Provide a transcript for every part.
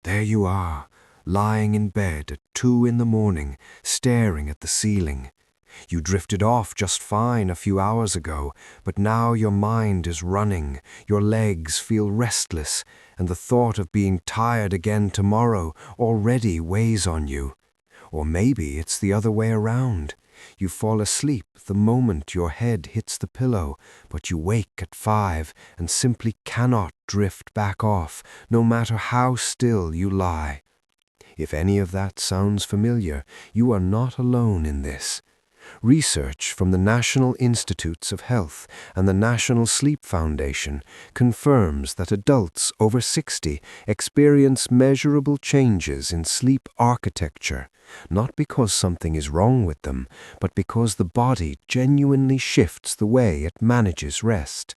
There you are, lying in bed at 2 in the morning, staring at the ceiling. You drifted off just fine a few hours ago, but now your mind is running, your legs feel restless, and the thought of being tired again tomorrow already weighs on you. Or maybe it's the other way around. You fall asleep the moment your head hits the pillow, but you wake at 5 and simply cannot drift back off, no matter how still you lie. If any of that sounds familiar, you are not alone in this. Research from the National Institutes of Health and the National Sleep Foundation confirms that adults over 60 experience measurable changes in sleep architecture, not because something is wrong with them, but because the body genuinely shifts the way it manages rest.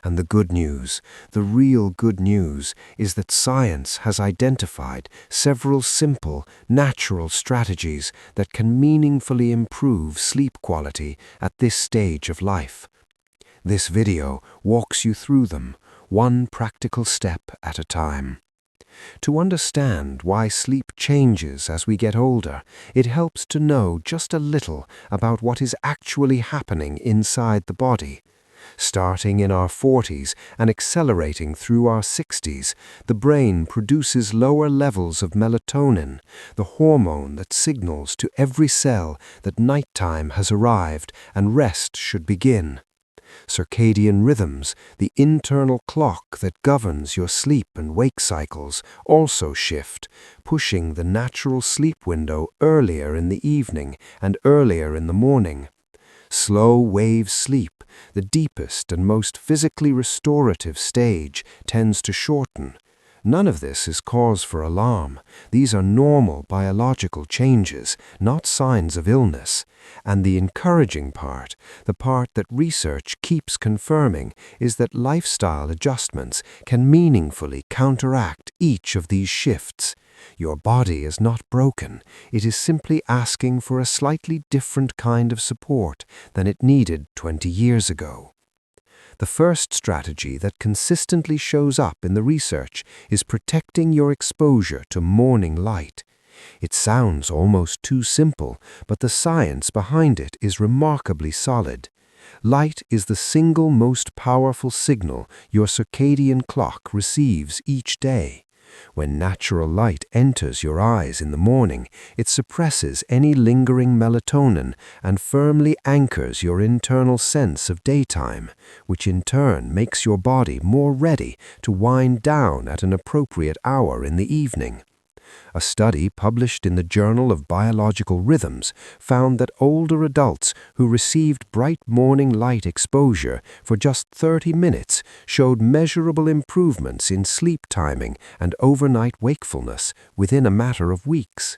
And the good news, the real good news, is that science has identified several simple, natural strategies that can meaningfully improve sleep quality at this stage of life. This video walks you through them, one practical step at a time. To understand why sleep changes as we get older, it helps to know just a little about what is actually happening inside the body. Starting in our 40s and accelerating through our 60s, the brain produces lower levels of melatonin, the hormone that signals to every cell that nighttime has arrived and rest should begin. Circadian rhythms, the internal clock that governs your sleep and wake cycles, also shift, pushing the natural sleep window earlier in the evening and earlier in the morning. Slow wave sleep, the deepest and most physically restorative stage, tends to shorten. None of this is cause for alarm. These are normal biological changes, not signs of illness. And the encouraging part, the part that research keeps confirming, is that lifestyle adjustments can meaningfully counteract each of these shifts. Your body is not broken. It is simply asking for a slightly different kind of support than it needed 20 years ago. The first strategy that consistently shows up in the research is protecting your exposure to morning light. It sounds almost too simple, but the science behind it is remarkably solid. Light is the single most powerful signal your circadian clock receives each day. When natural light enters your eyes in the morning, it suppresses any lingering melatonin and firmly anchors your internal sense of daytime, which in turn makes your body more ready to wind down at an appropriate hour in the evening. A study published in the Journal of Biological Rhythms found that older adults who received bright morning light exposure for just 30 minutes showed measurable improvements in sleep timing and overnight wakefulness within a matter of weeks.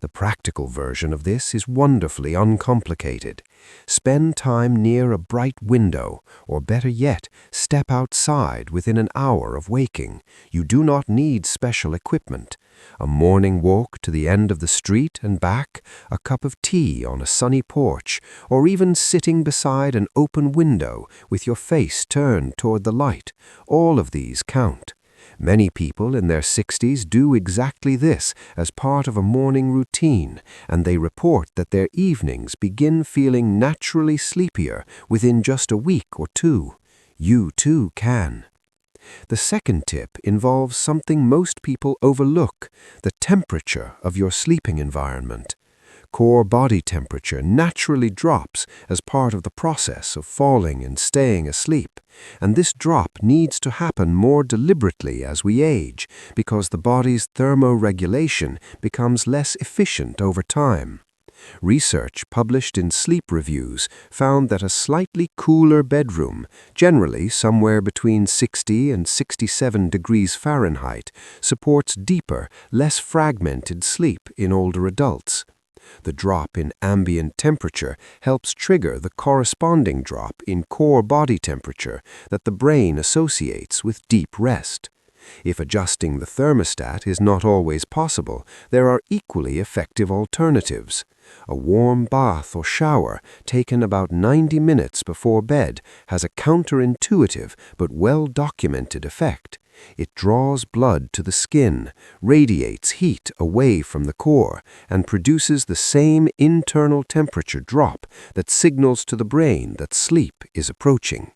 The practical version of this is wonderfully uncomplicated. Spend time near a bright window, or better yet, step outside within an hour of waking. You do not need special equipment. A morning walk to the end of the street and back, a cup of tea on a sunny porch, or even sitting beside an open window with your face turned toward the light, all of these count. Many people in their 60s do exactly this as part of a morning routine, and they report that their evenings begin feeling naturally sleepier within just a week or two. You too can. The second tip involves something most people overlook: the temperature of your sleeping environment. Core body temperature naturally drops as part of the process of falling and staying asleep, and this drop needs to happen more deliberately as we age because the body's thermoregulation becomes less efficient over time. Research published in Sleep Reviews found that a slightly cooler bedroom, generally somewhere between 60 and 67 degrees Fahrenheit, supports deeper, less fragmented sleep in older adults. The drop in ambient temperature helps trigger the corresponding drop in core body temperature that the brain associates with deep rest. If adjusting the thermostat is not always possible, there are equally effective alternatives. A warm bath or shower taken about 90 minutes before bed has a counterintuitive but well-documented effect. It draws blood to the skin, radiates heat away from the core, and produces the same internal temperature drop that signals to the brain that sleep is approaching.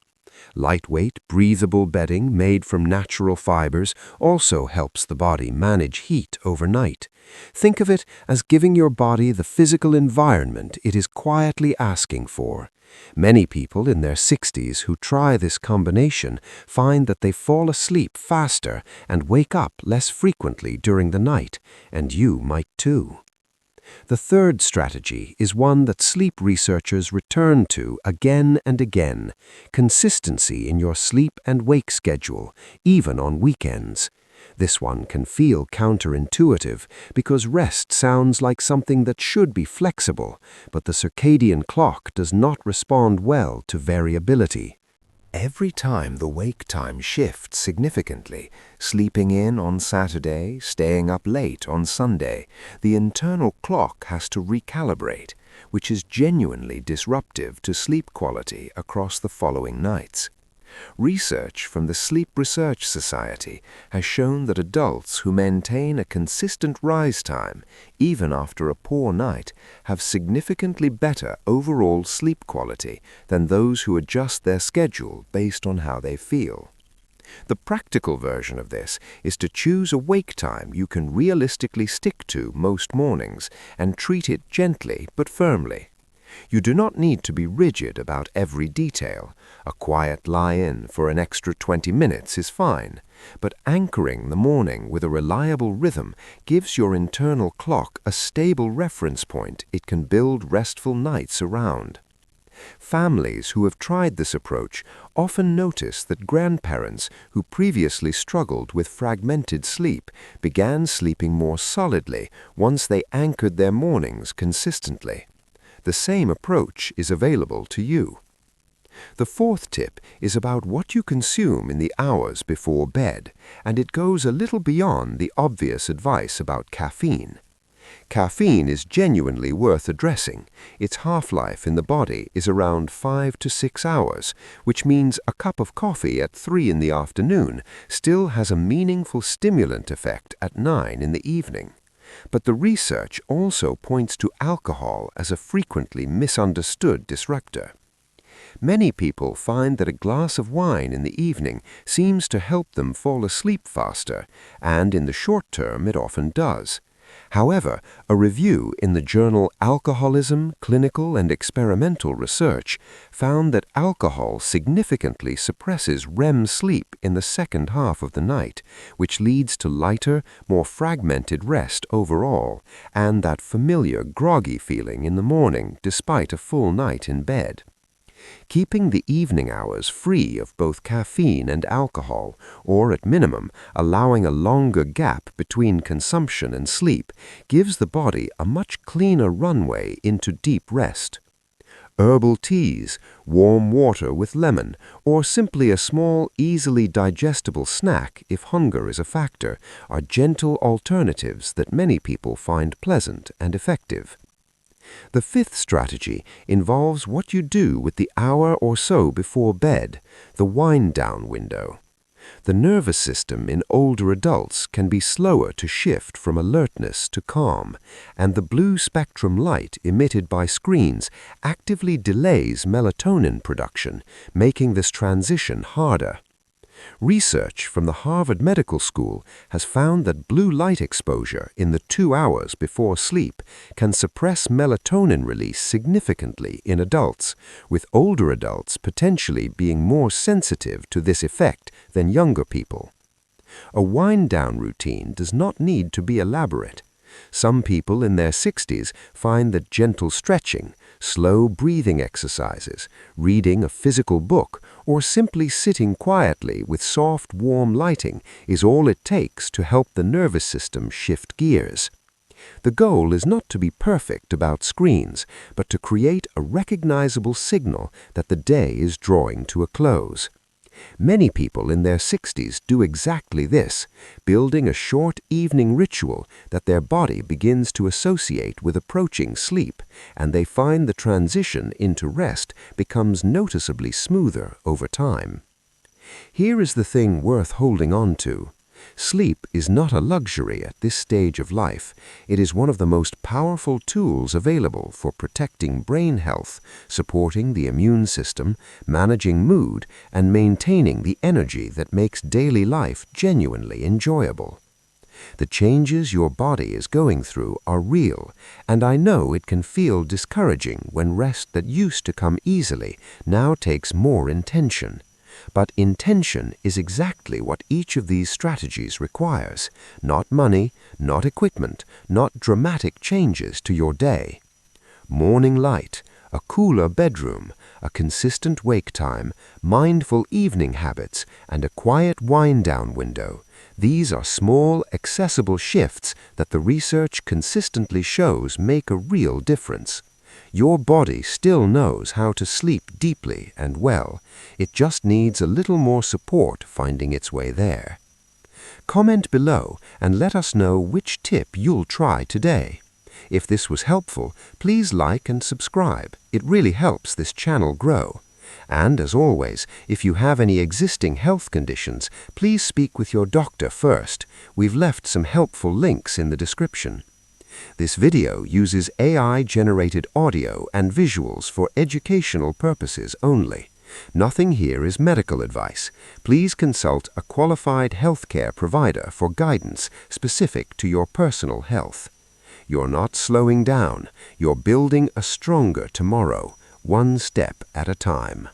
Lightweight, breathable bedding made from natural fibers also helps the body manage heat overnight. Think of it as giving your body the physical environment it is quietly asking for. Many people in their 60s who try this combination find that they fall asleep faster and wake up less frequently during the night, and you might too. The third strategy is one that sleep researchers return to again and again: consistency in your sleep and wake schedule, even on weekends. This one can feel counterintuitive because rest sounds like something that should be flexible, but the circadian clock does not respond well to variability. Every time the wake time shifts significantly, sleeping in on Saturday, staying up late on Sunday, the internal clock has to recalibrate, which is genuinely disruptive to sleep quality across the following nights. Research from the Sleep Research Society has shown that adults who maintain a consistent rise time, even after a poor night, have significantly better overall sleep quality than those who adjust their schedule based on how they feel. The practical version of this is to choose a wake time you can realistically stick to most mornings and treat it gently but firmly. You do not need to be rigid about every detail. A quiet lie-in for an extra 20 minutes is fine, but anchoring the morning with a reliable rhythm gives your internal clock a stable reference point it can build restful nights around. Families who have tried this approach often notice that grandparents who previously struggled with fragmented sleep began sleeping more solidly once they anchored their mornings consistently. The same approach is available to you. The fourth tip is about what you consume in the hours before bed, and it goes a little beyond the obvious advice about caffeine. Caffeine is genuinely worth addressing. Its half-life in the body is around 5 to 6 hours, which means a cup of coffee at 3 in the afternoon still has a meaningful stimulant effect at 9 in the evening. But the research also points to alcohol as a frequently misunderstood disruptor. Many people find that a glass of wine in the evening seems to help them fall asleep faster, and in the short term it often does. However, a review in the journal Alcoholism, Clinical and Experimental Research found that alcohol significantly suppresses REM sleep in the second half of the night, which leads to lighter, more fragmented rest overall, and that familiar groggy feeling in the morning despite a full night in bed. Keeping the evening hours free of both caffeine and alcohol, or at minimum allowing a longer gap between consumption and sleep, gives the body a much cleaner runway into deep rest. Herbal teas, warm water with lemon, or simply a small, easily digestible snack if hunger is a factor, are gentle alternatives that many people find pleasant and effective. The fifth strategy involves what you do with the hour or so before bed, the wind-down window. The nervous system in older adults can be slower to shift from alertness to calm, and the blue spectrum light emitted by screens actively delays melatonin production, making this transition harder. Research from the Harvard Medical School has found that blue light exposure in the 2 hours before sleep can suppress melatonin release significantly in adults, with older adults potentially being more sensitive to this effect than younger people. A wind-down routine does not need to be elaborate. Some people in their 60s find that gentle stretching, slow breathing exercises, reading a physical book, or simply sitting quietly with soft, warm lighting is all it takes to help the nervous system shift gears. The goal is not to be perfect about screens, but to create a recognizable signal that the day is drawing to a close. Many people in their 60s do exactly this, building a short evening ritual that their body begins to associate with approaching sleep, and they find the transition into rest becomes noticeably smoother over time. Here is the thing worth holding on to. Sleep is not a luxury at this stage of life. It is one of the most powerful tools available for protecting brain health, supporting the immune system, managing mood, and maintaining the energy that makes daily life genuinely enjoyable. The changes your body is going through are real, and I know it can feel discouraging when rest that used to come easily now takes more intention. But intention is exactly what each of these strategies requires, not money, not equipment, not dramatic changes to your day. Morning light, a cooler bedroom, a consistent wake time, mindful evening habits, and a quiet wind-down window. These are small, accessible shifts that the research consistently shows make a real difference. Your body still knows how to sleep deeply and well. It just needs a little more support finding its way there. Comment below and let us know which tip you'll try today. If this was helpful, please like and subscribe. It really helps this channel grow. And as always, if you have any existing health conditions, please speak with your doctor first. We've left some helpful links in the description. This video uses AI-generated audio and visuals for educational purposes only. Nothing here is medical advice. Please consult a qualified healthcare provider for guidance specific to your personal health. You're not slowing down. You're building a stronger tomorrow, one step at a time.